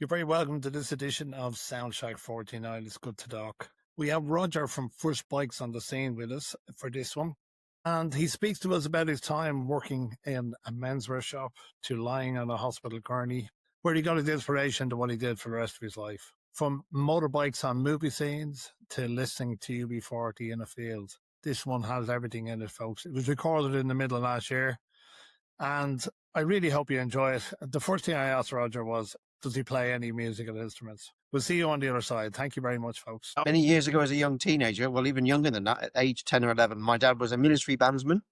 You're very welcome to this edition of Soundshack 49. It's good to talk. We have Roger from First Bikes on the scene with us for this one. And he speaks to us about his time working in a menswear shop to lying on a hospital gurney, where he got his inspiration to what he did for the rest of his life. From motorbikes on movie scenes to listening to UB40 in a field. This one has everything in it, folks. It was recorded in the middle of last year. And I really hope you enjoy it. The first thing I asked Roger was, does he play any musical instruments? We'll see you on the other side. Thank you very much, folks. Many years ago as a young teenager, well, even younger than that, at age 10 or 11, my dad was a military bandsman.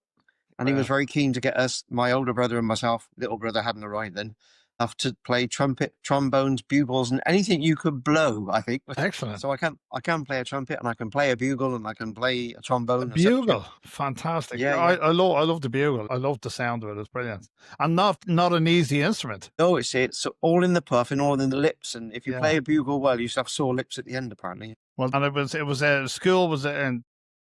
And he was very keen to get us, my older brother and myself, little brother hadn't arrived then, to play trumpet, trombones, bugles, and anything you could blow, I think. Excellent. So I can play a trumpet, and I can play a bugle, and I can play a trombone. Bugle, fantastic. Yeah, I love the bugle. I love the sound of it. It's brilliant, and not an easy instrument. No, it's all in the puff and all in the lips. And if you play a bugle well, you should have sore lips at the end, apparently. Well, and it was school was and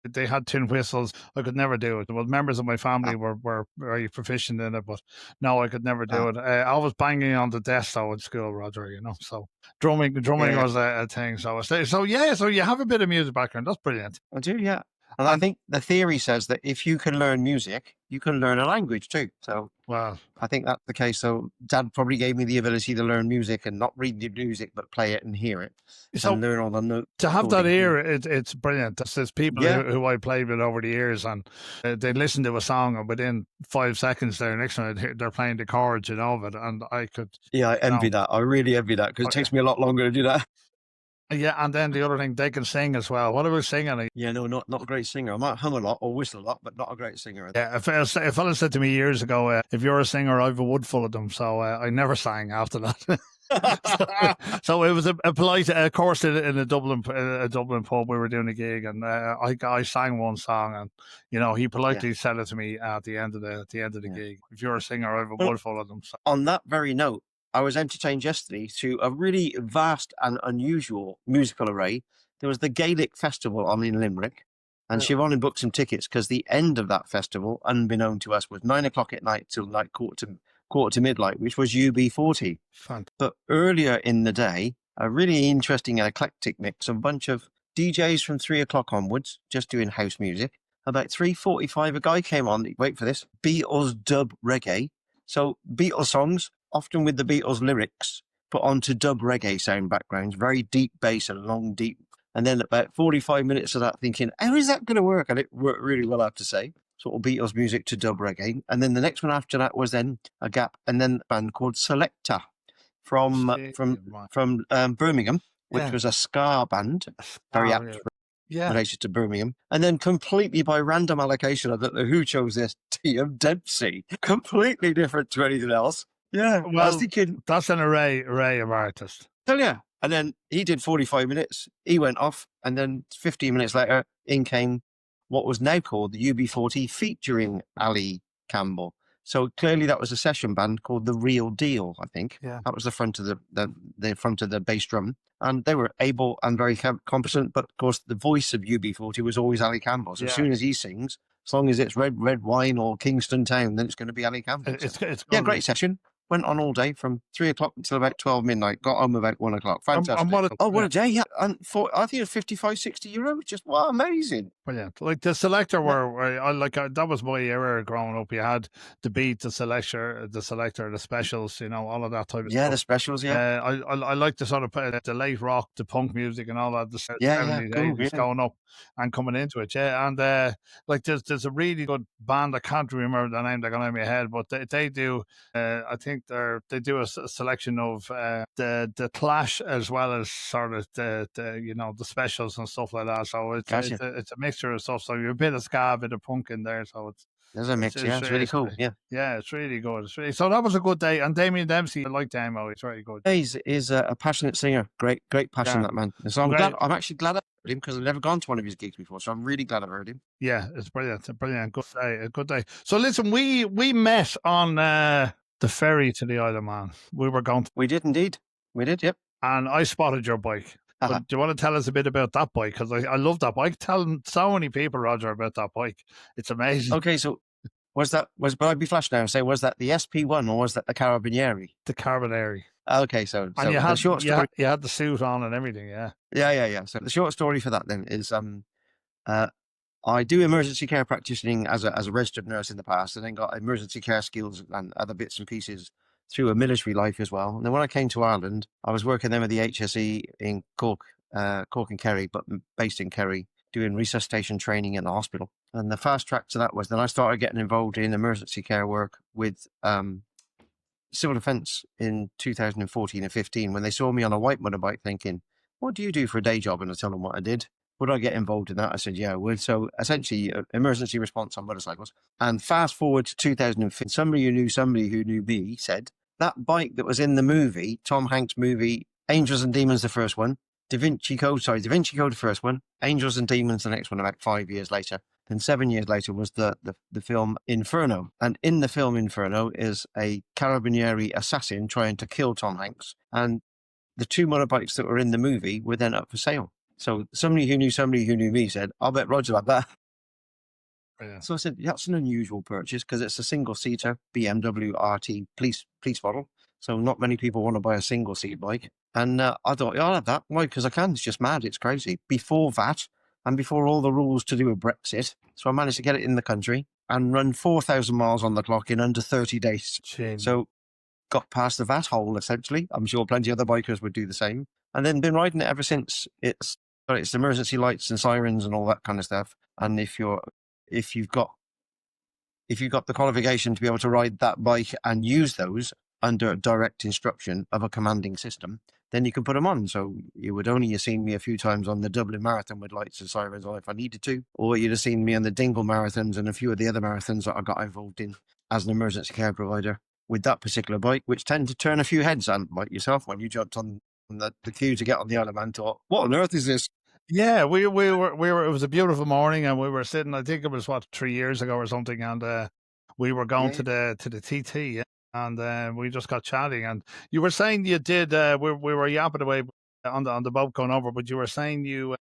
they had tin whistles. I could never do it. Well, members of my family were very proficient in it, but no, I could never do it. I was banging on the desk though at school, Roger. So drumming was a thing. So you have a bit of music background. That's brilliant. I do, yeah. And I think the theory says that if you can learn music, you can learn a language too. So I think that's the case. So Dad probably gave me the ability to learn music and not read the music, but play it and hear it and learn all the notes. To have that ear, it's brilliant. There's people who I played with over the years, and they listen to a song, and within 5 seconds, next minute they're playing the chords, of it. And I could. Yeah, I envy that. I really envy that because it takes me a lot longer to do that. Yeah, and then the other thing, they can sing as well. What about singing? Yeah, no, not a great singer. I might hum a lot or whistle a lot, but not a great singer. Yeah, a fella said to me years ago, if you're a singer, I've a wood full of them. So I never sang after that. so it was a polite course in a Dublin pub. We were doing a gig, and I sang one song, and he politely said it to me at the end of the gig. If you're a singer, I've a wood full of them. So. On that very note, I was entertained yesterday to a really vast and unusual musical array. There was the Gaelic Festival on in Limerick, and Siobhan had booked some tickets because the end of that festival, unbeknown to us, was 9 o'clock at night till like quarter to midnight, which was UB40. But earlier in the day, a really interesting and eclectic mix, a bunch of DJs from 3 o'clock onwards, just doing house music. About 3:45, a guy came on, wait for this, Beatles dub reggae. So Beatles songs, often with the Beatles lyrics, put onto dub reggae sound backgrounds, very deep bass and long, deep. And then about 45 minutes of that thinking, how is that going to work? And it worked really well, I have to say. Sort of Beatles music to dub reggae. And then the next one after that was then a gap. And then a band called Selector from Birmingham, which was a ska band, very apt related to Birmingham. And then completely by random allocation, I don't know who chose this, T.M. Dempsey. Completely different to anything else. Yeah, well, I was thinking that's an array of artists. So yeah, and then he did 45 minutes. He went off, and then 15 minutes later, in came what was now called the UB40 featuring Ali Campbell. So clearly, that was a session band called The Real Deal. I think that was the front of the front of the bass drum, and they were able and very competent. But of course, the voice of UB40 was always Ali Campbell. So as soon as he sings, as long as it's Red Wine or Kingston Town, then it's going to be Ali Campbell. It's great session. Went on all day from 3 o'clock until about 12 midnight. Got home about 1 o'clock. Fantastic. What a day. Yeah. And I think it was 55, 60 euros. Just, wow, amazing. Brilliant. Like the Selector that was my era growing up. You had the Beat, the Selector, the Specials, all of that type of stuff. Yeah, the Specials, yeah. I like the sort of the late rock, the punk music and all that. The 70s, 80s going up and coming into it. Yeah. And there's a really good band. I can't remember the name, they're going to my head, but they do, I think they do a selection of the Clash as well as sort of the Specials and stuff like that. So it's a mixture of stuff. So you're a bit of ska, a bit of punk in there. So there's a mix. It's really cool. Yeah, it's really good. So that was a good day. And Damien Dempsey, I like Damo. He's very good. He's a passionate singer. Great passion, that man. So I'm actually glad I heard him because I've never gone to one of his gigs before. So I'm really glad I've heard him. Yeah, it's brilliant. A brilliant. Good day. So listen, we met on the ferry to the Isle of Man. We did indeed. We did, yep. And I spotted your bike. But do you want to tell us a bit about that bike? Because I love that bike. Tell so many people, Roger, about that bike. It's amazing. Okay, so but I'd be flashed now and say, was that the SP1 or was that the Carabinieri? The Carabinieri. Okay, so And the short story. you had the suit on and everything, yeah. Yeah. So the short story for that then is uh, I do emergency care practicing as a registered nurse in the past, and then got emergency care skills and other bits and pieces through a military life as well. And then when I came to Ireland, I was working then with the HSE in Cork, Cork and Kerry, but based in Kerry, doing resuscitation training in the hospital. And the fast track to that was then I started getting involved in emergency care work with civil defence in 2014 and 15 when they saw me on a white motorbike thinking, what do you do for a day job? And I tell them what I did. Would I get involved in that? I said, yeah, I would. So essentially, emergency response on motorcycles. And fast forward to 2015, somebody who knew me said, that bike that was in the movie, Tom Hanks' movie, Angels and Demons, the first one, Da Vinci Code, the first one, Angels and Demons, the next one, about 5 years later. Then 7 years later was the film Inferno. And in the film Inferno is a Carabinieri assassin trying to kill Tom Hanks. And the two motorbikes that were in the movie were then up for sale. So somebody who knew me said, I'll bet Roger about that. Yeah. So I said, that's an unusual purchase because it's a single-seater BMW RT police model. So not many people want to buy a single-seat bike. And I thought, yeah, I'll have that. Why? Because I can. It's just mad. It's crazy. Before that, and before all the rules to do with Brexit. So I managed to get it in the country and run 4,000 miles on the clock in under 30 days. So got past the VAT hole, essentially. I'm sure plenty of other bikers would do the same. And then been riding it ever since. It's emergency lights and sirens and all that kind of stuff. And if you've got the qualification to be able to ride that bike and use those under direct instruction of a commanding system, then you can put them on. So you would only have seen me a few times on the Dublin Marathon with lights and sirens on if I needed to, or you'd have seen me on the Dingle Marathons and a few of the other marathons that I got involved in as an emergency care provider with that particular bike, which tend to turn a few heads. And like yourself, when you jumped on the queue to get on the Isle of Man, thought, what on earth is this? Yeah, we were. It was a beautiful morning, and we were sitting. I think it was 3 years ago or something, and we were going to the TT, yeah, and we just got chatting. And you were saying you did. We were yapping away on the boat going over, but you were saying you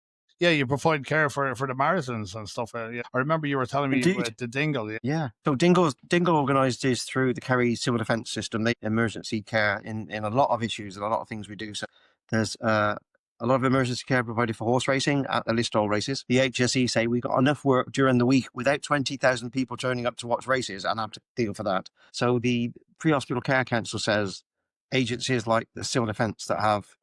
provide care for the marathons and stuff. Yeah, I remember you were telling me Indeed. the Dingle. Yeah. So Dingle organised is through the Kerry Civil Defence System. They emergency care in a lot of issues and a lot of things we do. So there's a lot of emergency care provided for horse racing at the Listowel races. The HSE say we got enough work during the week without 20,000 people turning up to watch races and have to deal for that. So the Pre-Hospital Care Council says agencies like the Civil Defence that have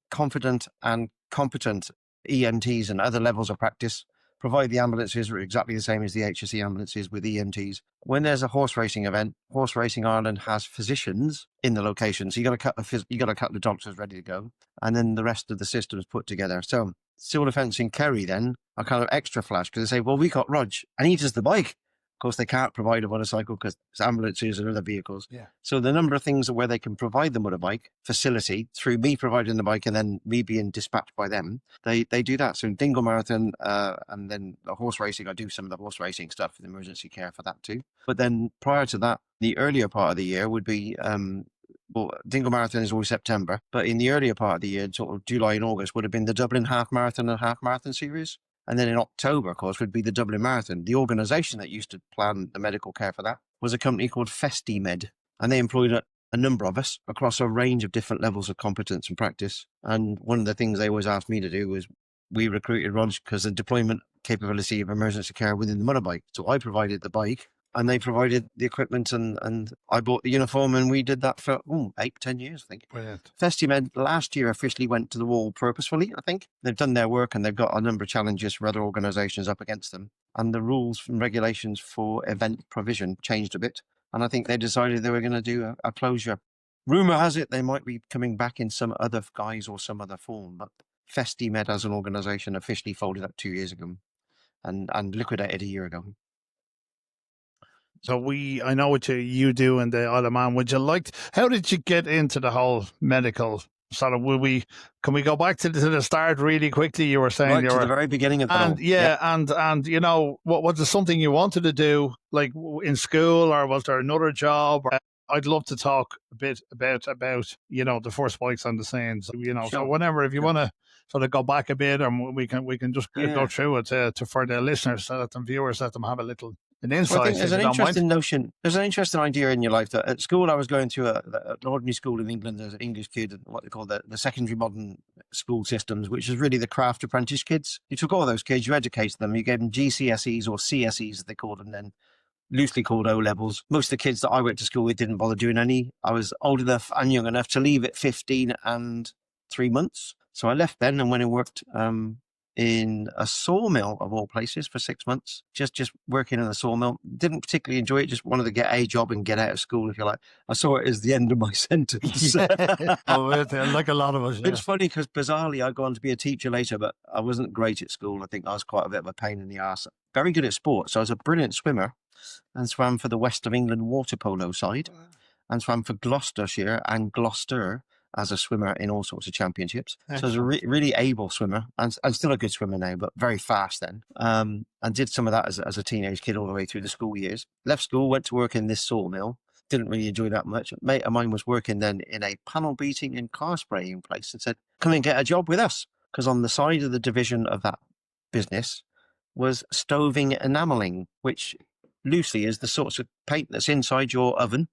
confident and competent EMTs and other levels of practice provide the ambulances are exactly the same as the HSE ambulances with EMTs. When there's a horse racing event, Horse Racing Ireland has physicians in the location. So you got a couple of doctors ready to go, and then the rest of the system is put together. So Civil Defence in Kerry then are kind of extra flash because they say, well, we got Roge and he does the bike. Of course, they can't provide a motorcycle because it's ambulances and other vehicles. Yeah. So the number of things where they can provide the motorbike facility through me providing the bike and then me being dispatched by them, they do that. So in Dingle Marathon and then the horse racing, I do some of the horse racing stuff, the emergency care for that too. But then prior to that, the earlier part of the year would be Dingle Marathon is always September, but in the earlier part of the year, sort of July and August, would have been the Dublin Half Marathon and Half Marathon series. And then in October, of course, would be the Dublin Marathon. The organisation that used to plan the medical care for that was a company called FestiMed. And they employed a number of us across a range of different levels of competence and practice. And one of the things they always asked me to do was we recruited Roge because the deployment capability of emergency care within the motorbike. So I provided the bike and they provided the equipment and I bought the uniform and we did that for 8-10 years, I think. Brilliant. FestiMed last year officially went to the wall purposefully, I think. They've done their work and they've got a number of challenges for other organisations up against them. And the rules and regulations for event provision changed a bit. And I think they decided they were going to do a closure. Rumour has it they might be coming back in some other guise or some other form, but FestiMed as an organisation officially folded up 2 years ago and liquidated a year ago. So I know what you do in the Isle of Man. How did you get into the whole medical sort of, can we go back to the start really quickly? You were saying right to the very beginning of the and and you know, was it something you wanted to do like in school or was there another job? I'd love to talk a bit about you know, the first bikes on the scene. So, you know, Sure. so whenever, if you want to sort of go back a bit, and we can just go through it to for the listeners, so that the viewers, let them have a little an So I think insight, there's if an you don't mind. interesting notion, there's an interesting idea in your life that at school I was going to an ordinary school in England as an English kid, and what they call the secondary modern school systems, which is really the craft apprentice kids. You took all those kids, you educated them, you gave them GCSEs or CSEs, as they called them then, loosely called O levels. Most of the kids that I went to school with didn't bother doing any. I was old enough and young enough to leave at 15 and 3 months. So I left then and went and worked in a sawmill of all places for 6 months, just working in a sawmill. Didn't particularly enjoy it, just wanted to get a job and get out of school, if you like. I saw it as the end of my sentence. Yeah. Oh, like a lot of us. Yeah. It's funny because bizarrely I go on to be a teacher later, but I wasn't great at school. I think I was quite a bit of a pain in the arse. Very good at sports. So I was a brilliant swimmer and swam for the West of England water polo side, and swam for Gloucestershire and Gloucester as a swimmer in all sorts of championships. So I was a really able swimmer, and still a good swimmer now, but very fast then. And did some of that as a teenage kid all the way through the school years. Left school, went to work in this sawmill. Didn't really enjoy that much. A mate of mine was working then in a panel beating and car spraying place and said, come and get a job with us. Because on the side of the division of that business was stoving enameling, which loosely is the sorts of paint that's inside your oven,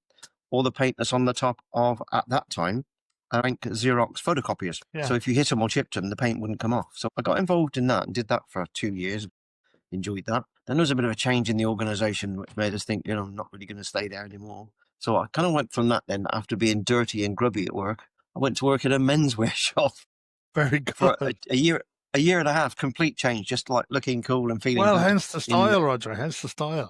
or the paint that's on the top of, at that time, Xerox photocopiers. Yeah. So if you hit them or chipped them, the paint wouldn't come off. So I got involved in that and did that for 2 years. Enjoyed that. Then there was a bit of a change in the organisation, which made us think, I'm not really going to stay there anymore. So I kind of went from that then, after being dirty and grubby at work, I went to work at a menswear shop. Very good. For a year and a half, complete change, just like looking cool and feeling well, good. hence the style, Roger, hence the style.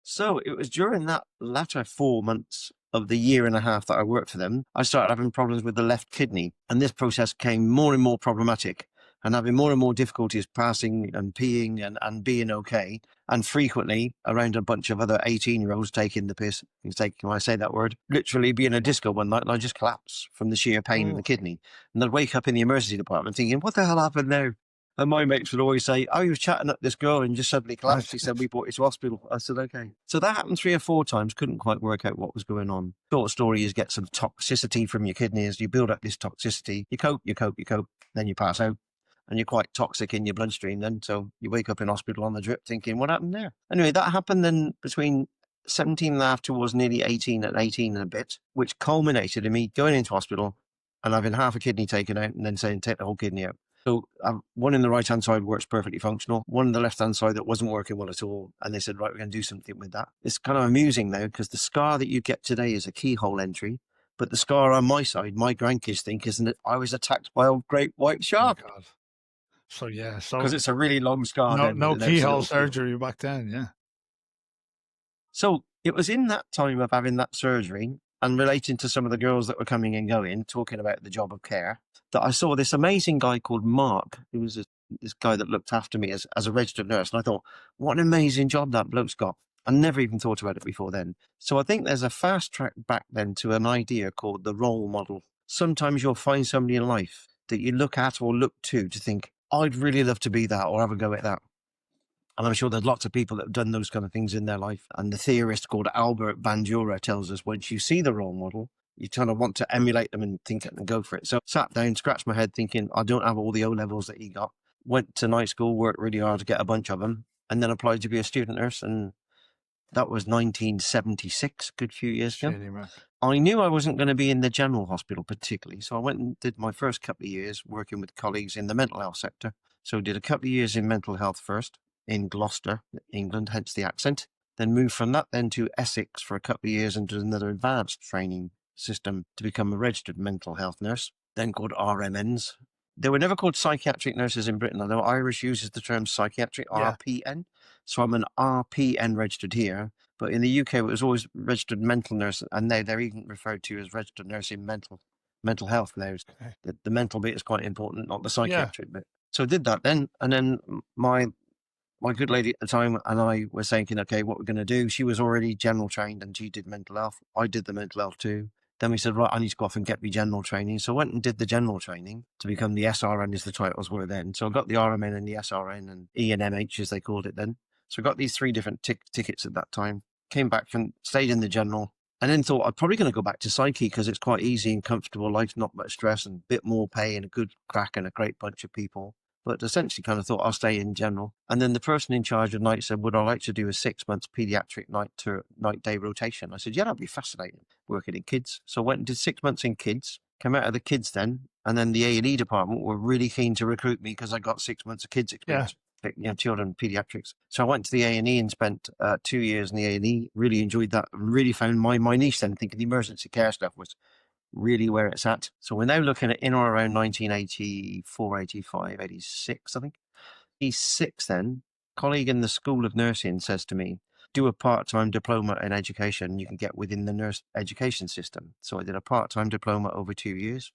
So it was during that latter 4 months of the year and a half that I worked for them, I started having problems with the left kidney. And this process became more and more problematic, and having more and more difficulties passing and peeing and being okay. And frequently around a bunch of other 18-year-olds taking the piss, when I say that word, literally being a disco one night and I just collapsed from the sheer pain in the kidney. And I'd wake up in the emergency department thinking, what the hell happened there? And my mates would always say, oh, you were chatting up this girl and just suddenly collapsed. He said, we brought you to hospital. I said, okay. So that happened 3 or 4 times. Couldn't quite work out what was going on. Short story is, get some toxicity from your kidneys. You build up this toxicity. You cope, then you pass out. And you're quite toxic in your bloodstream then. So you wake up in hospital on the drip thinking, what happened there? Anyway, that happened then between 17 and a half towards nearly 18 and 18 and a bit, which culminated in me going into hospital and having half a kidney taken out and then saying, take the whole kidney out. So one in the right-hand side works perfectly functional, one in the left-hand side that wasn't working well at all. And they said, right, we're going to do something with that. It's kind of amusing now because the scar that you get today is a keyhole entry. But the scar on my side, my grandkids think, isn't it? I was attacked by a great white shark. Oh, God. So, yeah. So because it's a really long scar. No keyhole surgery back then, yeah. So it was in that time of having that surgery and relating to some of the girls that were coming and going, talking about the job of care, that I saw this amazing guy called Mark, who was this guy that looked after me as a registered nurse. And I thought, what an amazing job that bloke's got. I never even thought about it before then. So I think there's a fast track back then to an idea called the role model. Sometimes you'll find somebody in life that you look at or look to think, I'd really love to be that or have a go at that. And I'm sure there's lots of people that have done those kind of things in their life. And the theorist called Albert Bandura tells us, once you see the role model, you kind of want to emulate them and think and go for it. So sat down, scratched my head thinking, I don't have all the O levels that he got. Went to night school, worked really hard to get a bunch of them, and then applied to be a student nurse. And that was 1976, good few years ago. I knew I wasn't going to be in the general hospital particularly. So I went and did my first couple of years working with colleagues in the mental health sector. So did a couple of years in mental health first in Gloucester, England, hence the accent. Then moved from that then to Essex for a couple of years and did another advanced training system to become a registered mental health nurse, then called RMNs. They were never called psychiatric nurses in Britain, although Irish uses the term psychiatric, RPN. So I'm an RPN registered here, but in the UK it was always registered mental nurse, and they're even referred to as registered nurse in mental health now. Okay. The mental bit is quite important, not the psychiatric bit. So I did that then, and then my good lady at the time and I were thinking, okay, what we're going to do. She was already general trained and she did mental health. I did the mental health too. Then we said, right, I need to go off and get me general training. So I went and did the general training to become the SRN, as the titles were then. So I got the RMN and the SRN and E and MH, as they called it then. So I got these 3 different tickets at that time. Came back and stayed in the general, and then thought I'm probably going to go back to psyche because it's quite easy and comfortable life, not much stress and a bit more pay and a good crack and a great bunch of people. but essentially kind of thought I'll stay in general. And then the person in charge of night said, would I like to do a 6-month pediatric night day rotation? I said, yeah, that'd be fascinating, working in kids. So I went and did 6 months in kids, came out of the kids then, and then the A&E department were really keen to recruit me because I got 6 months of kids experience. Children pediatrics. So I went to the A&E and spent 2 years in the A&E. Really enjoyed that. Really found my niche then, thinking the emergency care stuff was really where it's at. So we're now looking at in or around 1984, 85, 86, I think. 86 then, colleague in the School of Nursing says to me, do a part-time diploma in education you can get within the nurse education system. So I did a part-time diploma over 2 years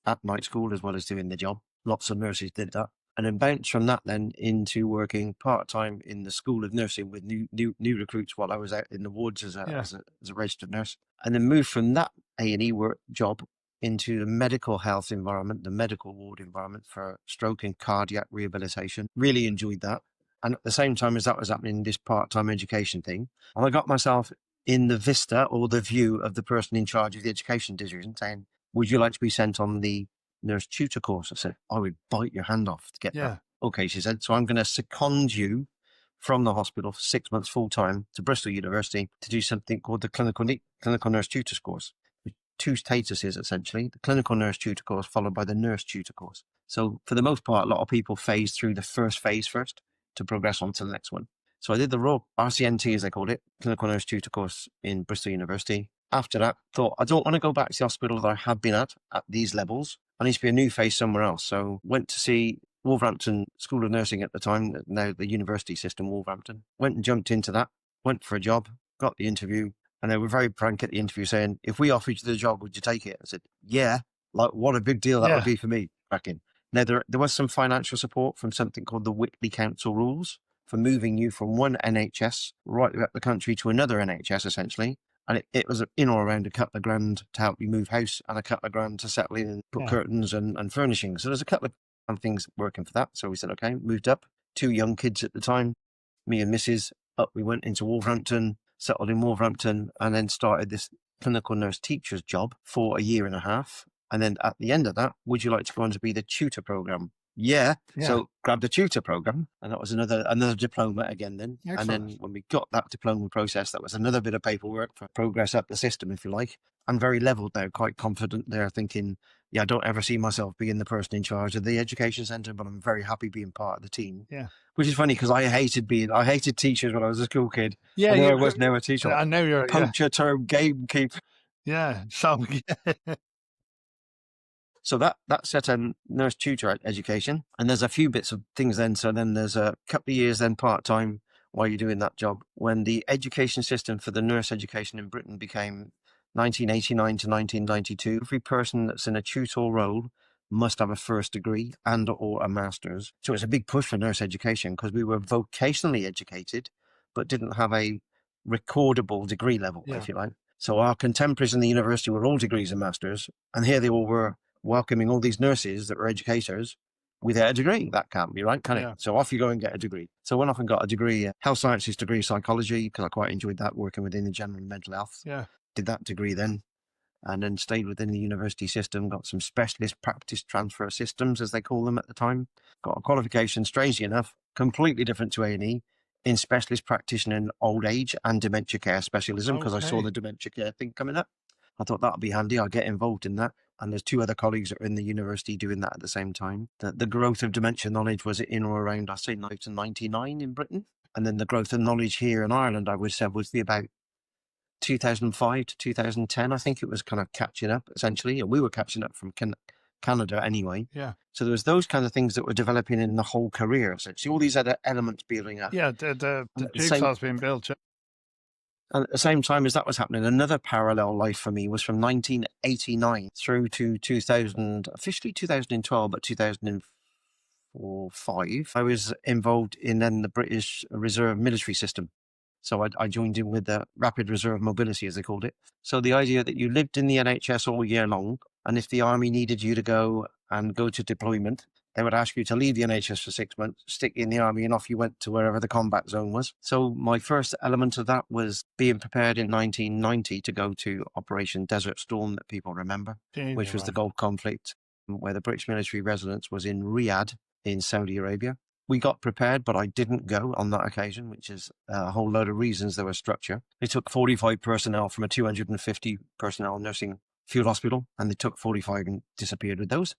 at night school as well as doing the job. Lots of nurses did that. And then bounced from that then into working part-time in the School of Nursing with new recruits while I was out in the wards as a registered nurse. And then moved from that A&E work job into the medical health environment, the medical ward environment for stroke and cardiac rehabilitation. Really enjoyed that. And at the same time as that was happening, this part-time education thing, and I got myself in the vista or the view of the person in charge of the education division saying, would you like to be sent on the nurse tutor course? I said, I would bite your hand off to get that. Okay, she said, so I'm going to second you from the hospital for 6 months full time to Bristol University to do something called the clinical nurse tutor course. With 2 statuses essentially, the clinical nurse tutor course followed by the nurse tutor course. So for the most part, a lot of people phase through the first phase first to progress on to the next one. So I did the raw RCNT, as they called it, clinical nurse tutor course in Bristol University. After that, thought I don't want to go back to the hospital that I had been at these levels. I need to be a new face somewhere else. So went to see Wolverhampton School of Nursing at the time, now the university system, Wolverhampton. Went and jumped into that, went for a job, got the interview, and they were very frank at the interview saying, if we offered you the job, would you take it? I said, yeah, like what a big deal that would be for me back in. Now, there was some financial support from something called the Whitley Council rules for moving you from one NHS right up the country to another NHS, essentially. And it was in or around a couple of grand to help you move house and a couple of grand to settle in and put curtains and furnishings. So there's a couple of things working for that. So we said, okay, moved up. 2 young kids at the time, me and Mrs. Up we went into Wolverhampton, settled in Wolverhampton, and then started this clinical nurse teacher's job for a year and a half. And then at the end of that, would you like to go on to be the tutor program? Yeah. So grabbed the tutor program, and that was another diploma again then. Excellent. And then when we got that diploma process, that was another bit of paperwork for progress up the system, if you like. I'm very leveled now, quite confident there, thinking, I don't ever see myself being the person in charge of the education centre, but I'm very happy being part of the team. Yeah. Which is funny because I hated teachers when I was a school kid. Yeah. I was never a teacher. I know you're poacher term gamekeeper. Yeah. So So that set a nurse tutor education, and there's a few bits of things then. So then there's a couple of years then part-time while you're doing that job. When the education system for the nurse education in Britain became 1989 to 1992, every person that's in a tutor role must have a first degree and or a master's. So it's a big push for nurse education because we were vocationally educated, but didn't have a recordable degree level, if you like. So our contemporaries in the university were all degrees and masters, and here they all were welcoming all these nurses that were educators without a degree. That can't be right, can it? So off you go and get a degree. So I went off and got a degree, health sciences degree, psychology, because I quite enjoyed that, working within the general mental health. Yeah. Did that degree then, and then stayed within the university system, got some specialist practice transfer systems, as they call them at the time. Got a qualification, strangely enough, completely different to A&E, in specialist practitioner in old age and dementia care specialism, because I saw the dementia care thing coming up. I thought that'd be handy. I'll get involved in that. And there's 2 other colleagues that are in the university doing that at the same time. The growth of dementia knowledge was in or around, I say, 1999 in Britain. And then the growth of knowledge here in Ireland, I would say, was the about 2005 to 2010. I think it was kind of catching up, essentially. And we were catching up from Canada anyway. Yeah. So there was those kind of things that were developing in the whole career, essentially. All these other elements building up. Yeah, the jigsaw's being built. And at the same time as that was happening, another parallel life for me was from 1989 through to 2000, officially 2012, but 2004, 5. I was involved in then the British Reserve military system. So I joined in with the Rapid Reserve Mobility, as they called it. So the idea that you lived in the NHS all year long, and if the army needed you to go to deployment, they would ask you to leave the NHS for 6 months, stick you in the army, and off you went to wherever the combat zone was. So my first element of that was being prepared in 1990 to go to Operation Desert Storm, that people remember, which was the Gulf conflict, where the British military residence was in Riyadh, in Saudi Arabia. We got prepared, but I didn't go on that occasion, which is a whole load of reasons. There was structure. They took 45 personnel from a 250 personnel nursing field hospital, and they took 45 and disappeared with those.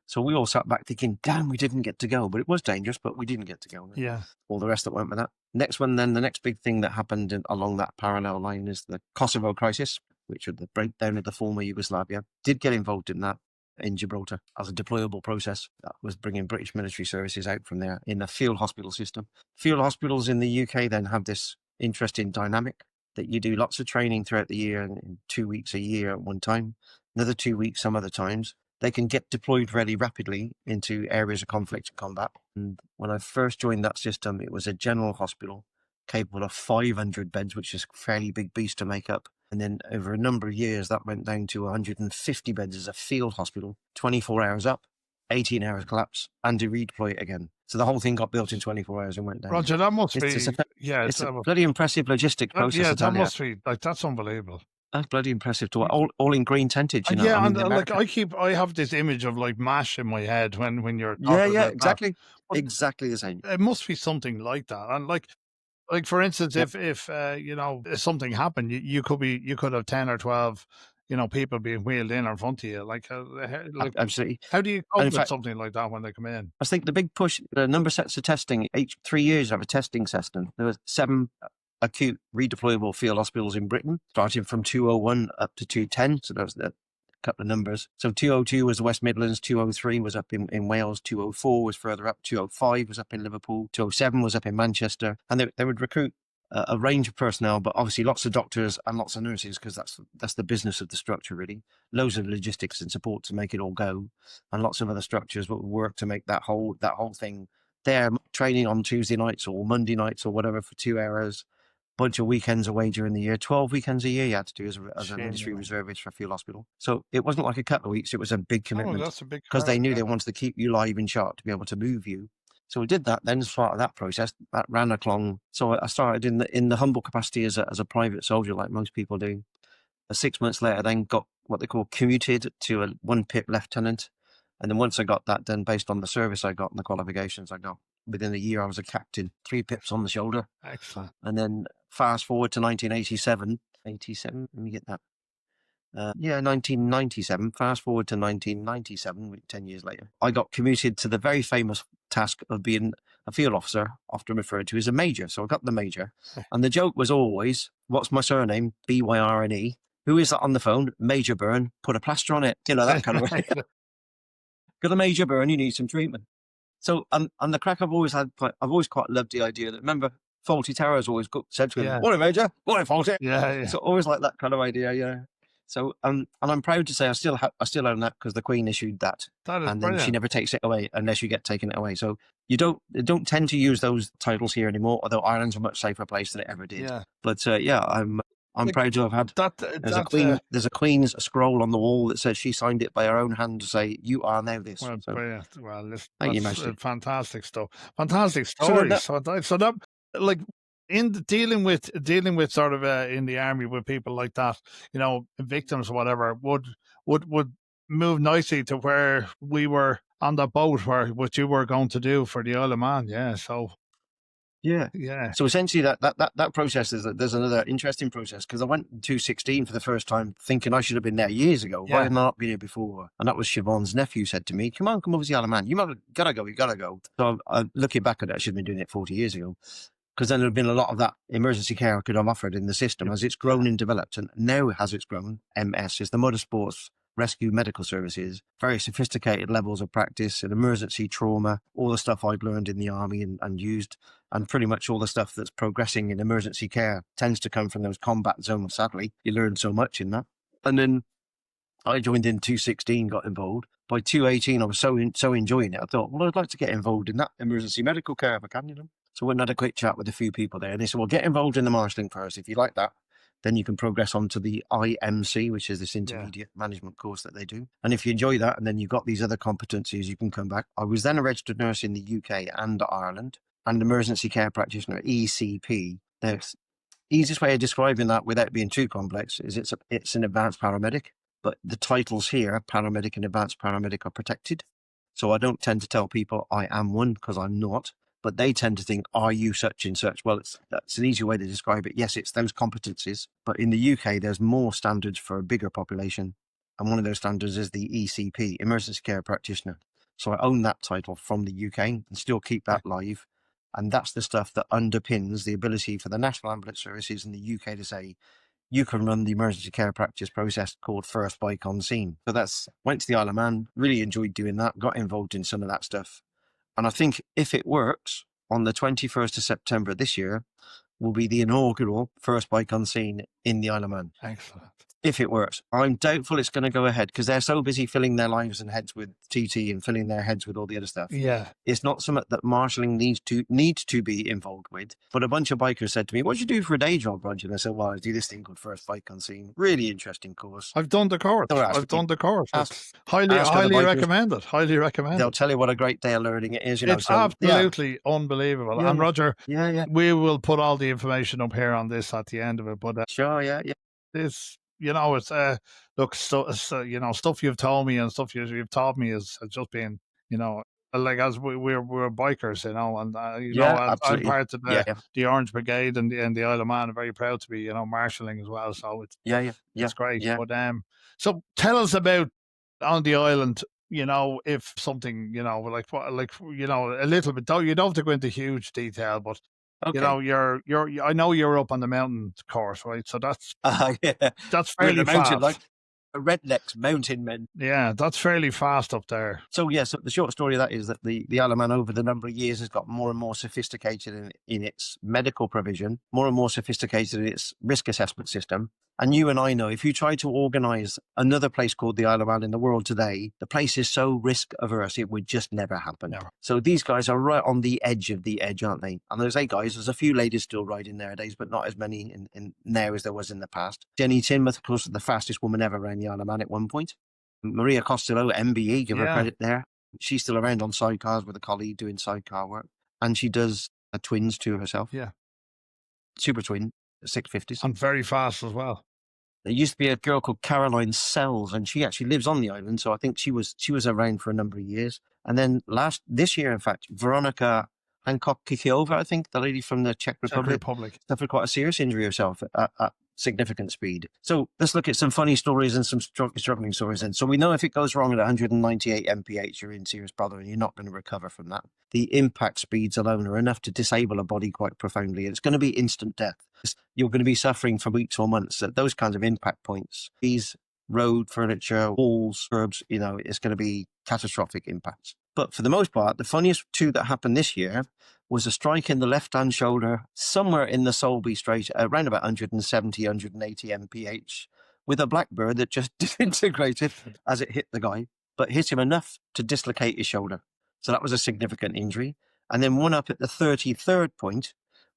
So we all sat back thinking, damn, we didn't get to go. But it was dangerous, but we didn't get to go. Yeah. All the rest that went with that. Next one, then, the next big thing that happened along that parallel line is the Kosovo crisis, which was the breakdown of the former Yugoslavia. Did get involved in that in Gibraltar as a deployable process. That was bringing British military services out from there in the field hospital system. Field hospitals in the UK then have this interesting dynamic that you do lots of training throughout the year, in 2 weeks a year at one time, another 2 weeks some other times. They can get deployed really rapidly into areas of conflict and combat. And when I first joined that system, it was a general hospital capable of 500 beds, which is a fairly big beast to make up. And then over a number of years, that went down to 150 beds as a field hospital, 24 hours up, 18 hours collapse, and to redeploy it again. So the whole thing got built in 24 hours and went down. Roger, that must It's be, it's a bloody impressive logistics process. yeah, I tell that you. must be, like, that's unbelievable. That's bloody impressive to all in green tentage, you know. Yeah, I mean, and like I have this image of like MASH in my head when you're talking about exactly, that. exactly the same. It must be something like that, and like for instance, if you know, if something happened, you could have 10 or 12, you know, people being wheeled in in front of you. Like Absolutely. how do you And cope in with fact, something like that when they come in? I think the big push, the number of sets of testing, each 3 years of a testing system. There was 7 acute redeployable field hospitals in Britain, starting from 201 up to 210. So that was the couple of numbers. So 202 was the West Midlands, 203 was up in Wales, 204 was further up, 205 was up in Liverpool, 207 was up in Manchester. And they would recruit a range of personnel, but obviously lots of doctors and lots of nurses, because that's the business of the structure, really. Loads of logistics and support to make it all go, and lots of other structures that would work to make that whole thing there. Training on Tuesday nights or Monday nights or whatever for 2 hours. Bunch of weekends away during the year, 12 weekends a year you had to do as a military reservist for a field hospital. So it wasn't like a couple of weeks, it was a big commitment. That's a big, because they knew they wanted to keep you live and sharp to be able to move you. So we did that. Then as part of that process, that ran along. So I started in the humble capacity as a private soldier, like most people do. 6 months later, then got what they call commuted to a 1-pip lieutenant. And then once I got that done, based on the service I got and the qualifications I got, within a year I was a captain, 3 pips on the shoulder. Excellent. And then fast forward to 1987, let me get that. 1997, fast forward to 1997, 10 years later, I got commuted to the very famous task of being a field officer, often referred to as a major. So I got the major. And the joke was always, what's my surname? Byrne. Who is that on the phone? Major Burn. Put a plaster on it. You know, that kind of way. Got a major burn, you need some treatment. So, and the crack I've always quite loved the idea that, remember, Faulty Towers always said to him, "Morning, Major. Morning, Faulty." Yeah. So always like that kind of idea, yeah. So, and I'm proud to say I still own that, because the Queen issued that, That is and brilliant. then she never takes it away unless you get taken it away. So they don't tend to use those titles here anymore, although Ireland's a much safer place than it ever did. Yeah. But I'm proud to have had that. There's a Queen's scroll on the wall that says she signed it by her own hand to say, "You are now this." Well, so, brilliant. Well, thank you, that's Master. fantastic stuff. Fantastic stories. So that, like, in dealing with sort of in the army with people like that, you know, victims or whatever, would move nicely to where we were on the boat, where what you were going to do for the Isle of Man. Yeah. So. Yeah. So essentially, that process there's another interesting process, because I went in 2016 for the first time, thinking I should have been there years ago. Why had I not been here before? And that was Siobhan's nephew said to me, "Come over to the Isle of Man. You gotta go." So looking back at it, I should have been doing it 40 years ago, because then there had been a lot of that emergency care I could have offered in the system as it's grown and developed. And now, as it's grown, MS is the Motorsports Rescue Medical Services, very sophisticated levels of practice in emergency trauma, all the stuff I'd learned in the army and used, and pretty much all the stuff that's progressing in emergency care tends to come from those combat zones, sadly. You learn so much in that. And then I joined in 2016, got involved. By 2018, I was so enjoying it. I thought, well, I'd like to get involved in that emergency medical care if I can, you know. So I went and had a quick chat with a few people there, and they said, well, get involved in the marshalling first. If you like that, then you can progress on to the IMC, which is this intermediate management course that they do. And if you enjoy that, and then you've got these other competencies, you can come back. I was then a registered nurse in the UK and Ireland, and emergency care practitioner, ECP. The easiest way of describing that without being too complex is it's an advanced paramedic, but the titles here, paramedic and advanced paramedic, are protected. So I don't tend to tell people I am one, because I'm not. But they tend to think, are you such and such? Well, that's an easy way to describe it. Yes, it's those competencies. But in the UK, there's more standards for a bigger population. And one of those standards is the ECP, Emergency Care Practitioner. So I own that title from the UK and still keep that live. And that's the stuff that underpins the ability for the National Ambulance Services in the UK to say, you can run the emergency care practice process called First Bike on Scene. So went to the Isle of Man, really enjoyed doing that, got involved in some of that stuff. And I think if it works, on the 21st of September this year, will be the inaugural First Bike on Scene in the Isle of Man. Excellent. If it works. I'm doubtful it's going to go ahead, because they're so busy filling their lives and heads with TT and filling their heads with all the other stuff. Yeah. It's not something that marshalling needs to be involved with. But a bunch of bikers said to me, what do you do for a day job, Roger? And I said, well, I do this thing called First Bike on Scene. Really interesting course. I've done the course. It's highly recommended. Highly recommended. They'll tell you what a great day of learning it is. It's absolutely unbelievable. Yeah. And Roger, yeah, we will put all the information up here on this at the end of it. But sure, yeah. It's, it's look, stuff you've told me and stuff you've taught me has just been, like, as we're bikers, and I'm part of the Orange Brigade and the Isle of Man. I'm very proud to be, marshalling as well. So it's great. Yeah. But so tell us about on the island. If something, like a little bit. You don't have to go into huge detail, but okay. I know you're up on the mountain course, right? So that's that's fairly fast. Like rednecks, mountain men. Yeah, that's fairly fast up there. So so the short story of that is that the Isle of Man over the number of years has got more and more sophisticated in its medical provision, more and more sophisticated in its risk assessment system. And you and I know, if you try to organise another place called the Isle of Man in the world today, the place is so risk averse, it would just never happen. Never. So these guys are right on the edge of the edge, aren't they? And there's guys, there's a few ladies still riding nowadays, but not as many in now as there was in the past. Jenny Tinmouth, of course, was the fastest woman ever around the Isle of Man at one point. Maria Costello, MBE, give her credit there. She's still around on sidecars with a colleague doing sidecar work. And she does twins to herself. Yeah. Super twin, 650s. And very fast as well. There used to be a girl called Caroline Sells, and she actually lives on the island. So I think she was around for a number of years. And then this year, in fact, Veronica Hancock-Kikiova, I think, the lady from the Czech Republic, suffered quite a serious injury herself at significant speed. So let's look at some funny stories and some struggling stories. And so we know if it goes wrong at 198 mph, you're in serious bother and you're not going to recover from that. The impact speeds alone are enough to disable a body quite profoundly. It's going to be instant death. You're going to be suffering for weeks or months at those kinds of impact points. These road, furniture, walls, curbs, it's going to be catastrophic impacts. But for the most part, the funniest two that happened this year was a strike in the left-hand shoulder somewhere in the Solby Strait, around about 170, 180 mph, with a blackbird that just disintegrated as it hit the guy, but hit him enough to dislocate his shoulder. So that was a significant injury. And then one up at the 33rd point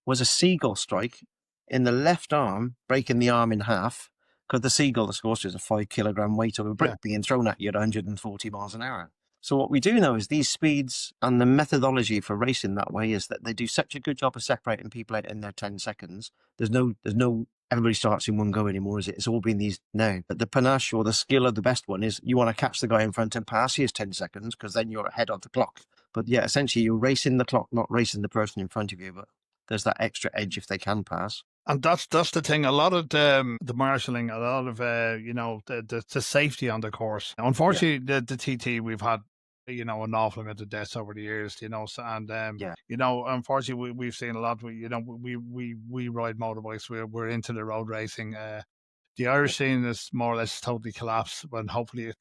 was a seagull strike in the left arm, breaking the arm in half, because the seagull, of course, is a 5-kilogram weight of a brick being thrown at you at 140 miles an hour. So what we do know is these speeds and the methodology for racing that way is that they do such a good job of separating people out in their 10 seconds. There's no everybody starts in one go anymore, is it? It's all been these now. But the panache or the skill of the best one is you want to catch the guy in front and pass his 10 seconds, because then you're ahead of the clock. But yeah, essentially you're racing the clock, not racing the person in front of you. But there's that extra edge if they can pass. And that's the thing. A lot of the marshalling, a lot of the safety on the course. Unfortunately, the TT we've had an awful amount of deaths over the years. Unfortunately we've seen a lot. We ride motorbikes. We're into the road racing. The Irish scene is more or less totally collapsed, but hopefully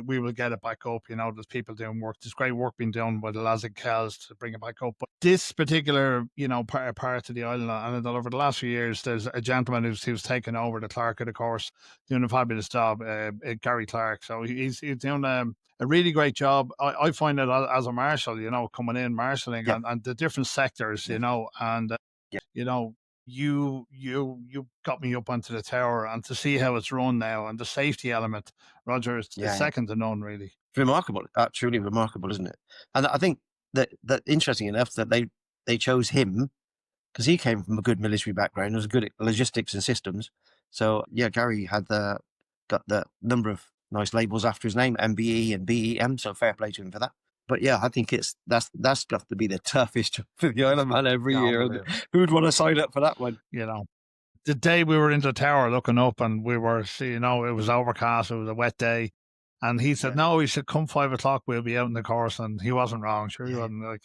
we will get it back up. There's people doing work. There's great work being done by the lads at Kells to bring it back up. But this particular, part of the island, and over the last few years, there's a gentleman who's taken over the Clark of the course, doing a fabulous job, Gary Clark. So he's doing a really great job. I find it as a marshal, coming in marshalling and the different sectors, you got me up onto the tower, and to see how it's run now and the safety element, Roger, is second to none, really. Remarkable, truly remarkable, isn't it? And I think that interesting enough that they chose him because he came from a good military background, was good at logistics and systems. So Gary had got the number of nice labels after his name, MBE and BEM. So fair play to him for that. But yeah, I think that's got to be the toughest job for the Isle Man every Yeah, year. And unbelievable. who'd want to sign up for that one? You know, the day we were in the tower looking up and we were, it was overcast, it was a wet day. And he said, Yeah, no, he said, come 5 o'clock, we'll be out in the course. And he wasn't wrong. Sure, he yeah, wasn't. Like,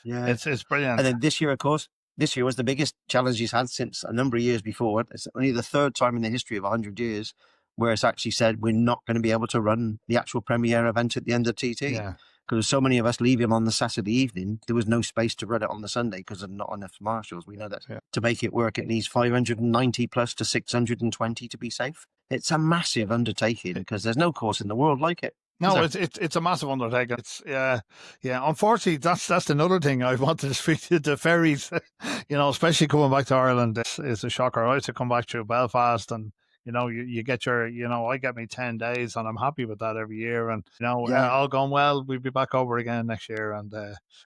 yeah. it's And brilliant. then this year, of course, this year was the biggest challenge he's had since a number of years before. It's only the third time in the history of 100 years where it's actually said we're not going to be able to run the actual premiere event at the end of TT. Yeah. Because so many of us leave him on the Saturday evening, there was no space to run it on the Sunday because there's not enough marshals. We know that Yeah. to make it work, it needs 590 plus to 620 to be safe. It's a massive undertaking because there's no course in the world like it. No, it's a massive undertaking. It's yeah. Unfortunately, that's another thing I wanted to speak to the ferries. Especially coming back to Ireland, this is a shocker. I had to come back to Belfast, and you get your, I get me 10 days, and I'm happy with that every year. And Yeah, all going well, we'll be back over again next year, and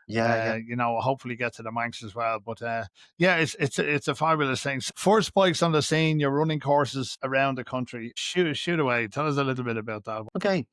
yeah. hopefully get to the Manx as well. But yeah, it's a fabulous thing. First bikes on the scene. You're running courses around the country. Shoot away. Tell us a little bit about that. Okay.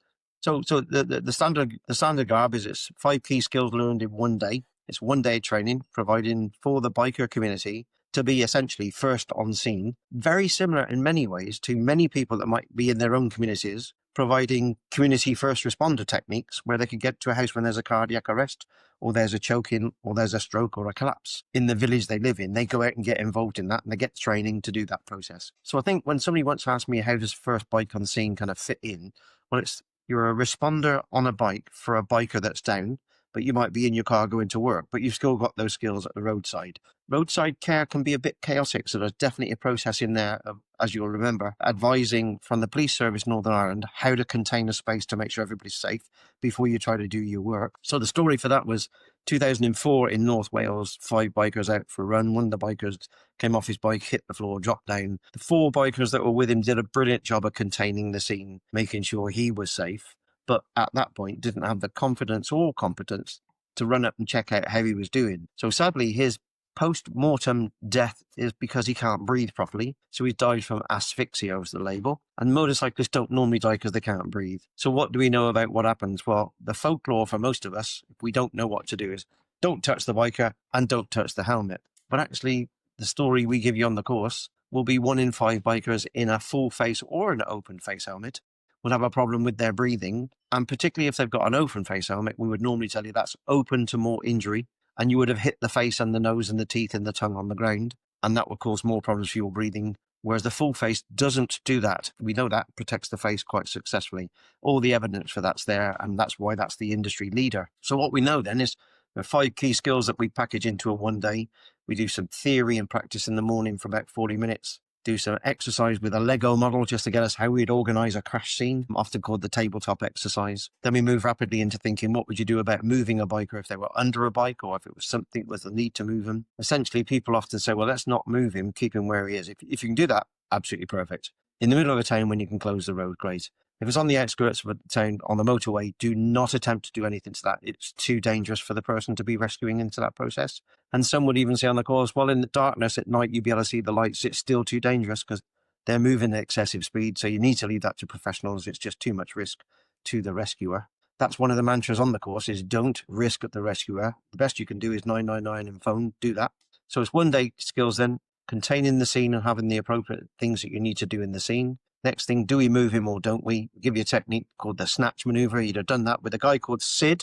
So the standard garb is it's 5 key skills learned in one day. It's 1 day training, providing for the biker community to be essentially first on scene. Very similar in many ways to many people that might be in their own communities, providing community first responder techniques where they could get to a house when there's a cardiac arrest, or there's a choking, or there's a stroke or a collapse in the village they live in. They go out and get involved in that, and they get training to do that process. So I think when somebody wants to ask me how does first bike on scene kind of fit in, well, you're a responder on a bike for a biker that's down, but you might be in your car going to work, but you've still got those skills at the roadside. Roadside care can be a bit chaotic, so there's definitely a process in there of, as you'll remember, advising from the Police Service Northern Ireland how to contain a space to make sure everybody's safe before you try to do your work. So the story for that was 2004 in North Wales, 5 bikers out for a run. One of the bikers came off his bike, hit the floor, dropped down. The 4 bikers that were with him did a brilliant job of containing the scene, making sure he was safe, but at that point didn't have the confidence or competence to run up and check out how he was doing. So sadly, his post-mortem death is because he can't breathe properly. So he's died from asphyxia was the label. And motorcyclists don't normally die because they can't breathe. So what do we know about what happens? Well, the folklore for most of us, if we don't know what to do, is don't touch the biker and don't touch the helmet. But actually, the story we give you on the course will be 1 in 5 bikers in a full face or an open face helmet will have a problem with their breathing. And particularly if they've got an open face helmet, we would normally tell you that's open to more injury. And you would have hit the face and the nose and the teeth and the tongue on the ground. And that would cause more problems for your breathing. Whereas the full face doesn't do that. We know that protects the face quite successfully. All the evidence for that's there. And that's why that's the industry leader. So what we know then is there are 5 key skills that we package into a 1 day. We do some theory and practice in the morning for about 40 minutes. Do some exercise with a Lego model just to get us how we'd organise a crash scene, often called the tabletop exercise. Then we move rapidly into thinking, what would you do about moving a biker if they were under a bike or if it was something with the need to move them? Essentially, people often say, well, let's not move him, keep him where he is. If you can do that, absolutely perfect. In the middle of a town when you can close the road, great. If it's on the outskirts of a town on the motorway, do not attempt to do anything to that. It's too dangerous for the person to be rescuing into that process. And some would even say on the course, well, in the darkness at night, you'd be able to see the lights. It's still too dangerous because they're moving at excessive speed. So you need to leave that to professionals. It's just too much risk to the rescuer. That's one of the mantras on the course is don't risk the rescuer. The best you can do is 999 and phone, do that. So it's 1 day skills then, containing the scene and having the appropriate things that you need to do in the scene. Next thing, do we move him or don't we? Give you a technique called the snatch maneuver. You'd have done that with a guy called Sid,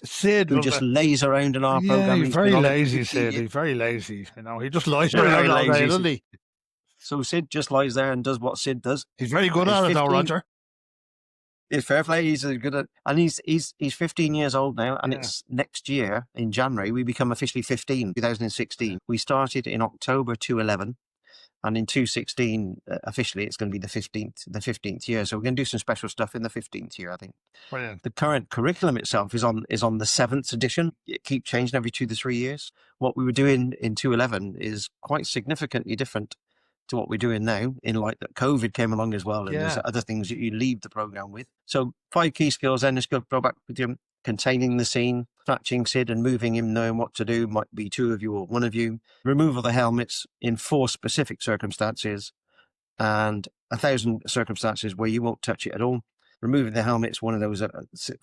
who just lays around in our program. He's very lazy, Sid. He's very lazy. He just lies very around all day, lazy. doesn't he? So Sid just lies there and does what Sid does. He's very good at it, though, Roger. It's fair play. He's good at, and he's 15 years old now, and it's next year in January we become officially 15. 2016. We started in October 2011. And in 2016, officially, it's going to be the 15th year. So we're going to do some special stuff in the 15th year, I think. Brilliant. The current curriculum itself is on the 7th edition. It keeps changing every 2 to 3 years. What we were doing in 2011 is quite significantly different to what we're doing now, in light that COVID came along as well. And there's other things that you leave the program with. So 5 key skills then. Let's go back with you. Containing the scene, snatching Sid and moving him, knowing what to do, might be 2 of you or 1 of you. Removal of the helmets in 4 specific circumstances and 1,000 circumstances where you won't touch it at all. removing the helmet's one of those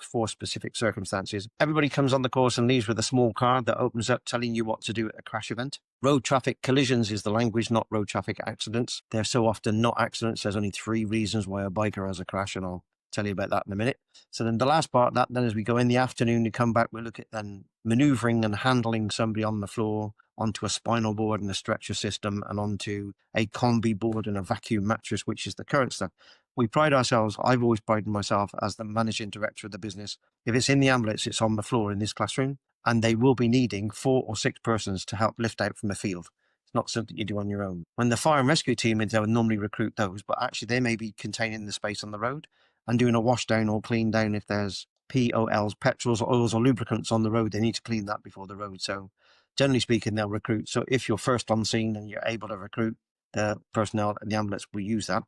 for specific circumstances. Everybody comes on the course and leaves with a small card that opens up telling you what to do at a crash event. Road traffic collisions is the language, not road traffic accidents. They're so often not accidents. There's only 3 reasons why a biker has a crash, and I'll tell you about that in a minute. So then the last part of that, then as we go in the afternoon, we come back, we look at then maneuvering and handling somebody on the floor onto a spinal board and a stretcher system and onto a combi board and a vacuum mattress, which is the current stuff. We pride ourselves, I've always prided myself as the managing director of the business. If it's in the ambulance, it's on the floor in this classroom, and they will be needing 4 or 6 persons to help lift out from the field. It's not something you do on your own. When the fire and rescue team, they would normally recruit those, but actually they may be containing the space on the road and doing a wash down or clean down if there's POLs, petrols, oils or lubricants on the road. They need to clean that before the road. So generally speaking, they'll recruit. So if you're first on scene and you're able to recruit the personnel in the ambulance, we use that.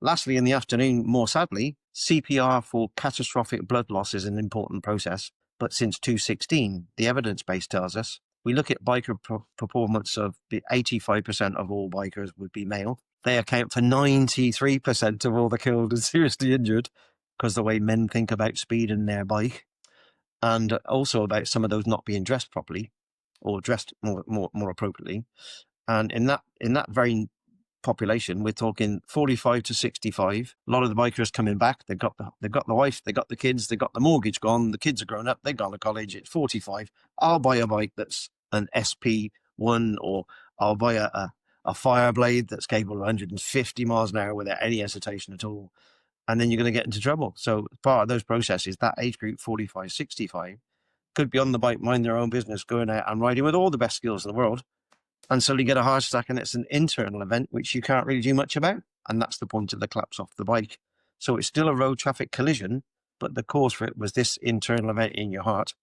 Lastly, in the afternoon, more sadly, CPR for catastrophic blood loss is an important process. But since 2016, the evidence base tells us, we look at biker performance of 85% of all bikers would be male. They account for 93% of all the killed and seriously injured because the way men think about speed in their bike, and also about some of those not being dressed properly or dressed more appropriately. And in that very population, we're talking 45 to 65. A lot of the bikers coming back, they've got the wife, they got the kids, they got the mortgage gone, the kids are grown up, they've gone to college, it's 45. I'll buy a bike that's an SP1, or I'll buy a Fireblade that's capable of 150 miles an hour without any hesitation at all. And then you're going to get into trouble. So part of those processes, that age group 45, 65 could be on the bike, mind their own business, going out and riding with all the best skills in the world, and suddenly get a heart attack, and it's an internal event which you can't really do much about. And that's the point of the collapse off the bike. So it's still a road traffic collision, but the cause for it was this internal event in your heart,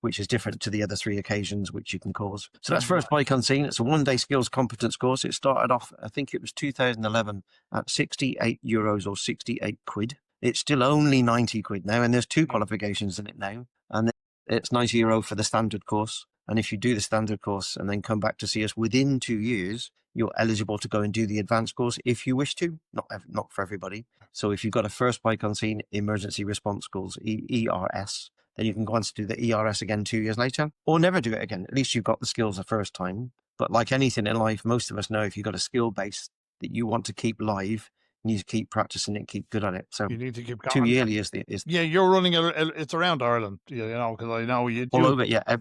which is different to the other 3 occasions which you can cause. So that's first bike on scene. It's a 1-day skills competence course. It started off, I think it was 2011, at €68 or 68 quid. It's still only 90 quid now, and there's 2 qualifications in it now. And it's €90 for the standard course. And if you do the standard course and then come back to see us within 2 years, you're eligible to go and do the advanced course if you wish to. Not for everybody. So if you've got a first bike on scene emergency response course, ERS, then you can go on to do the ERS again 2 years later, or never do it again. At least you've got the skills the first time. But like anything in life, most of us know if you've got a skill base that you want to keep live, you need to keep practicing it, keep good at it. So You need to keep 2 going. yearly is Yeah, you're running it's around Ireland, because I know you all do. over. Yeah.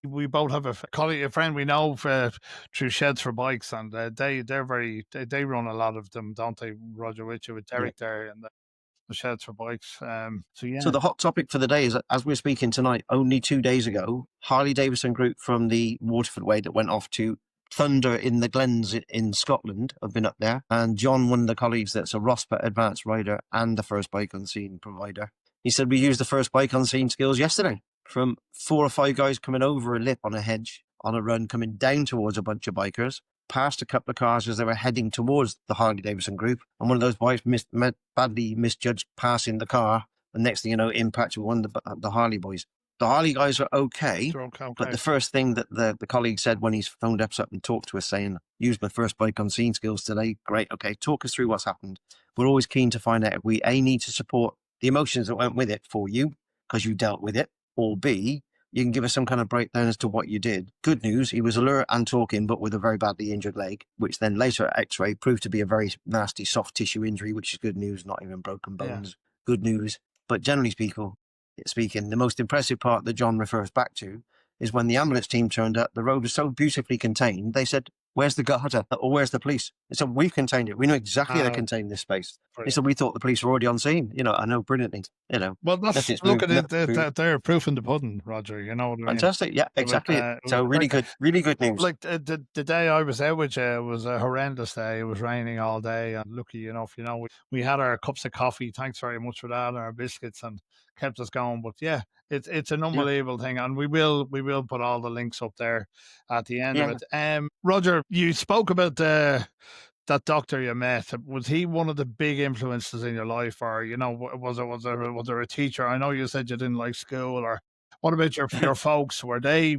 We both have a friend we know through Sheds for Bikes, and they run a lot of them, don't they, Roger, with Derek there, and the Sheds for Bikes. So yeah. So the hot topic for the day is, as we're speaking tonight, only 2 days ago, Harley Davidson group from the Waterford way that went off to Thunder in the Glens in Scotland have been up there. And John, one of the colleagues that's a ROSPA advanced rider and the first bike on scene provider, he said we used the first bike on scene skills yesterday from 4 or 5 guys coming over a lip on a hedge on a run, coming down towards a bunch of bikers, past a couple of cars as they were heading towards the Harley Davidson group, and one of those bikes badly misjudged passing the car, and next thing you know, impacted one of the Harley boys. The Harley guys are okay, but the first thing that the colleague said when he's phoned up and talked to us saying, use my first bike on scene skills today, great, okay, talk us through what's happened. We're always keen to find out if we A, need to support the emotions that went with it for you, because you dealt with it, or B, you can give us some kind of breakdown as to what you did. Good news, he was alert and talking, but with a very badly injured leg, which then later at X-ray proved to be a very nasty soft tissue injury, which is good news, not even broken bones. Yeah. Good news. But generally speaking, the most impressive part that John refers back to is when the ambulance team turned up, the road was so beautifully contained, they said, where's the Garda? Or where's the police? They said, we've contained it. We know exactly how to contain this space. They said, we thought the police were already on scene. I know, brilliantly. Well, look at it. They're proof in the pudding, Roger. You know what I mean? Fantastic. Yeah, exactly. So really good news. Like the day I was out with you was a horrendous day. It was raining all day, and lucky enough, we had our cups of coffee. Thanks very much for that, and our biscuits, and kept us going. But yeah, it's an unbelievable thing, and we will put all the links up there at the end of it. Roger, you spoke about that doctor you met. Was he one of the big influences in your life, or was there a teacher? I know you said you didn't like school, or what about your folks? Were they,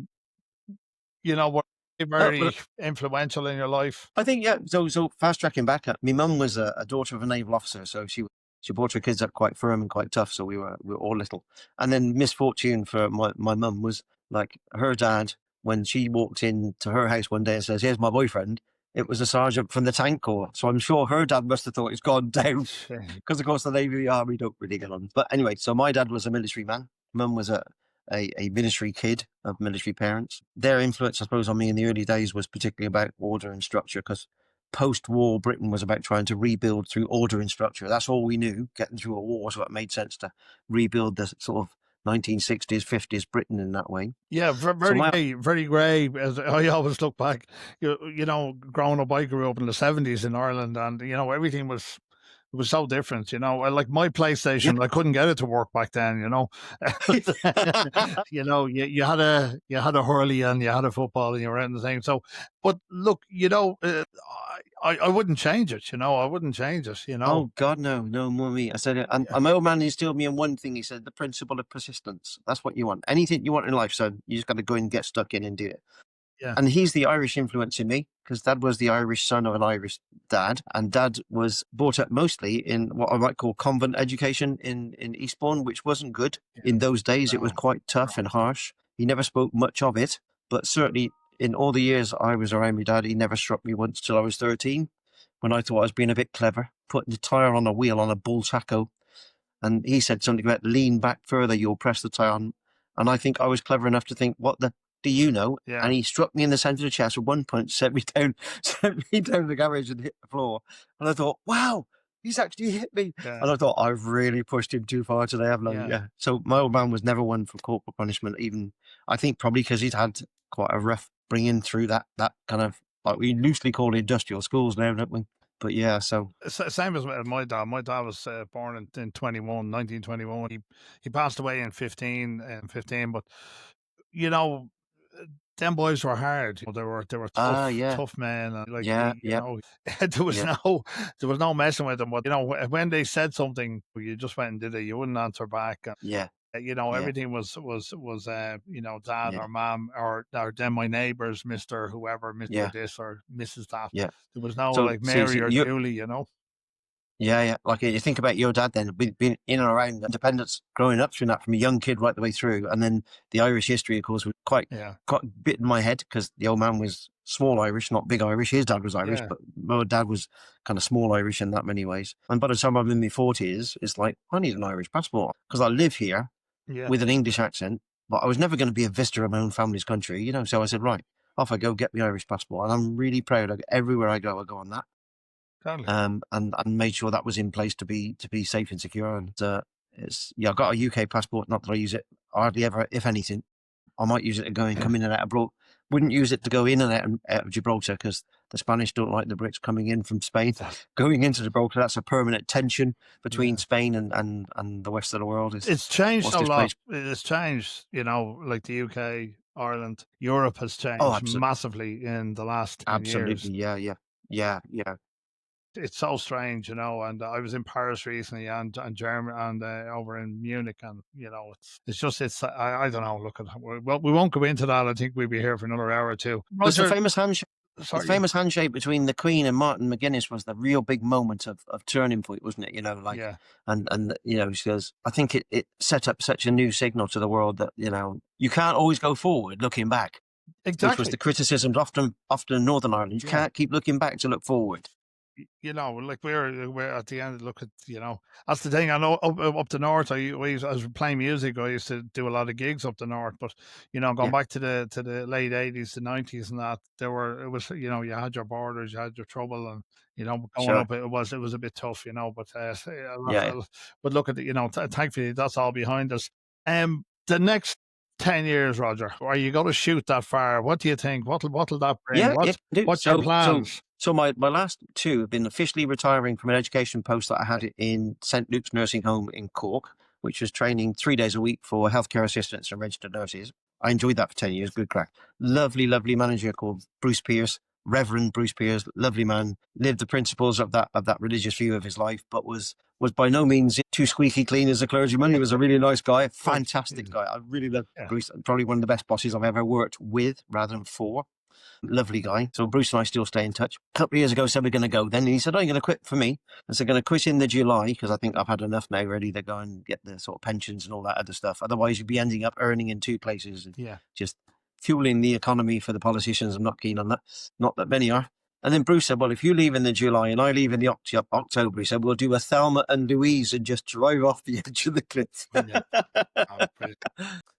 were they very influential in your life? I think, yeah. So fast tracking back, my mum was a daughter of a naval officer, so she She brought her kids up quite firm and quite tough, so we were all little. And then misfortune for my mum was like her dad, when she walked into her house one day and says, "Here's my boyfriend," it was a sergeant from the tank corps. So I'm sure her dad must have thought it's gone down because, of course, the Navy and the Army don't really get on. But anyway, so my dad was a military man. Mum was a military kid of military parents. Their influence, I suppose, on me in the early days was particularly about order and structure, because post-war Britain was about trying to rebuild through order and structure. That's all we knew, getting through a war. So it made sense to rebuild the sort of 1960s, 50s Britain in that way. Yeah, So very grey, very grey. As I always look back, you know, growing up, I grew up in the 70s in Ireland, and you know, everything was, it was so different. You know, like my yeah. PlayStation, I couldn't get it to work back then. You know, you know, you had a hurley and you had a football and you were in the same. So, but look, you know, I wouldn't change it. You know, I wouldn't change it. You know, Oh God, no, no more me. I said it, and my old man instilled me in one thing. He said the principle of persistence. That's what you want. Anything you want in life, son, you just got to go and get stuck in and do it. yeah, And he's the Irish influence in me, because Dad was the Irish son of an Irish dad, and Dad was brought up mostly in what I might call convent education in Eastbourne, which wasn't good yeah, in those days. It was no, quite tough and harsh. He never spoke much of it, but certainly in all the years I was around my dad, he never struck me once till I was 13, when I thought I was being a bit clever, putting the tire on a wheel on a bull taco. And he said something about lean back further, you'll press the tire on. And I think I was clever enough to think, what the do you know? yeah, And he struck me in the centre of the chest with one punch, sent me down, sent me down the garage and hit the floor. And I thought, wow, he's actually hit me. yeah, And I thought, I've really pushed him too far today, haven't I? yeah. Yeah. So my old man was never one for corporal punishment, even I think probably because he'd had quite a rough bringing through that kind of, like we loosely call it industrial schools now, don't we? But yeah, so Same as my dad. My dad was born in 1921. He passed away in 15, but you know, them boys were hard. You know, they were yeah, tough men, and like yeah, you yeah, know, there was yeah, no messing with them. But you know, when they said something, you just went and did it. You wouldn't answer back. And, yeah, you know, yeah, everything was you know, dad yeah, or mom or then my neighbors, Mister whoever, Mister yeah, this or Mrs. that. yeah. There was no So like see, Mary see or you Julie. You know. yeah, yeah. Like you think about your dad then, being in and around independence, growing up through that from a young kid right the way through. And then the Irish history, of course, was Yeah. quite a bit in my head, because the old man was small Irish, not big Irish. His dad was Irish, Yeah. but my dad was kind of small Irish in that many ways. And by the time I'm in my 40s, it's like, I need an Irish passport because I live here Yeah. with an English accent, but I was never going to be a visitor of my own family's country, you know. So I said, right, off I go, get the Irish passport. And I'm really proud. Everywhere I go on that. Totally. And made sure that was in place to be safe and secure. And it's I've got a UK passport. Not that I use it hardly ever. If anything, I might use it to go and come in and out abroad. Wouldn't use it to go in and out of Gibraltar, because the Spanish don't like the Brits coming in from Spain. Going into Gibraltar, that's a permanent tension between Spain and the rest of the world. It's changed What's a this lot. place? It's changed, you know, like the UK, Ireland, Europe has Oh, changed massively in the last 10 years. absolutely, yeah. It's so strange, you know. And I was in Paris recently and Germany and over in Munich, and you know, I don't know. Look at well, we won't go into that. I think we'll be here for another hour or two. Because the Roger, famous handshake. The sorry, famous handshake between the Queen and Martin McGuinness was the real big moment of turning point, wasn't it? You know, like, yeah, and you know, she goes, I think it set up such a new signal to the world that, you know, you can't always go forward looking back, which was exactly. the criticisms often in Northern Ireland. You Yeah. can't keep looking back to look forward. You know, like we're at the end. Look at, you know, that's the thing. I know up the north. I was playing music. I used to do a lot of gigs up the north. But you know, going Yeah, back to the late '80s, the '90s, and that it was, you know, you had your borders, you had your trouble, and you know, going sure. up it was a bit tough, you know. But Yeah, but look at you know, thankfully that's all behind us. The next 10 years, Roger, are you going to shoot that far? What do you think? What'll that bring? yeah. What's your plans? So my last two have been officially retiring from an education post that I had in St Luke's Nursing Home in Cork, which was training 3 days a week for healthcare assistants and registered nurses. I enjoyed that for 10 years. Good crack. Lovely, lovely manager called Bruce Pierce, Reverend Bruce Pierce, lovely man. Lived the principles of that religious view of his life, but was by no means too squeaky clean as a clergyman. He was a really nice guy, Good. fantastic guy. I really love Yeah. Bruce. Probably one of the best bosses I've ever worked with rather than for. Lovely guy. So Bruce and I still stay in touch. A couple of years ago, said we're going to go. Then he said, "I'm going to quit for me." I said, "Going to quit in the July because I think I've had enough now, ready to go and get the sort of pensions and all that other stuff. Otherwise, you'd be ending up earning in two places and Yeah. just fueling the economy for the politicians. I'm not keen on that. Not that many are." And then Bruce said, "Well, if you leave in the July and I leave in the October," he said, "we'll do a Thelma and Louise and just drive off the edge of the cliff." Brilliant. Oh, brilliant.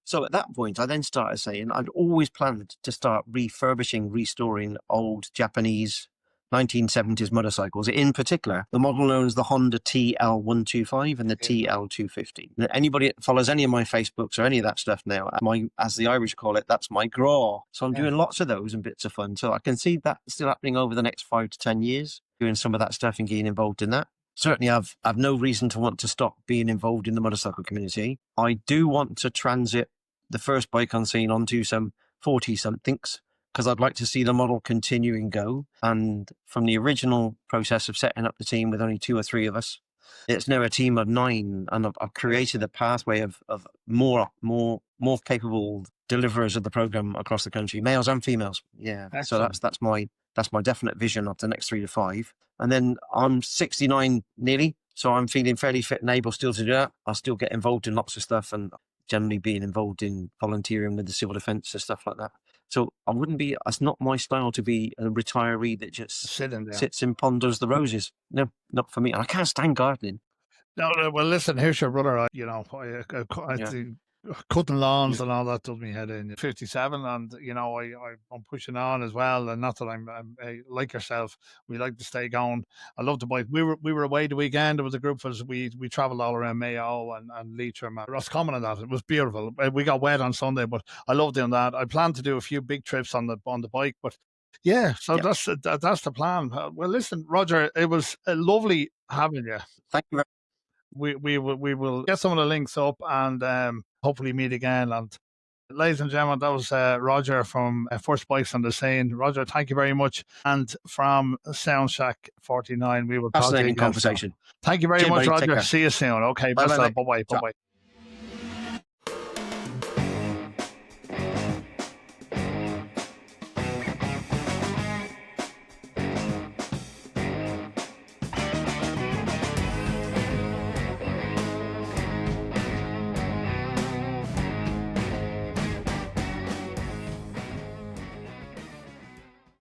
So at that point, I then started saying I'd always planned to start refurbishing, restoring old Japanese 1970s motorcycles, in particular the model known as the Honda TL125 and the TL250. Now, anybody that follows any of my Facebooks or any of that stuff now, as the Irish call it, that's my graw. So I'm doing lots of those and bits of fun. So I can see that still happening over the next 5 to 10 years, doing some of that stuff and getting involved in that. Certainly, I've no reason to want to stop being involved in the motorcycle community. I do want to transit the first bike on scene onto some 40-somethings because I'd like to see the model continue and go. And from the original process of setting up the team with only 2 or 3 of us, it's now a team of 9, and I've created a pathway of more capable deliverers of the program across the country, males and females. Yeah, Excellent. so that's my definite vision of the next 3 to 5. And then I'm 69 nearly, so I'm feeling fairly fit and able still to do that. I'll still get involved in lots of stuff and generally being involved in volunteering with the civil defence and stuff like that. So that's not my style to be a retiree that just sits and ponders the roses. No, not for me. And I can't stand gardening. No, well, listen, here's your brother. I cutting lawns and all that does me head in. 57, and I'm pushing on as well. And not that I'm like yourself, we like to stay going. I love the bike. We were away the weekend. There was a group of us. We travelled all around Mayo and Leitrim and Roscommon and that. It was beautiful. We got wet on Sunday, but I love doing that. I plan to do a few big trips on the bike, but yeah. So that's the plan. Well, listen, Roger, it was lovely having you. Thank you very much. We will get some of the links up and hopefully meet again. And ladies and gentlemen, that was Roger from First Bikes on the Scene. Roger, thank you very much. And from Soundshack 49, we will talk to you again. Conversation. Thank you very much, Roger. See you soon. Okay, bye bye.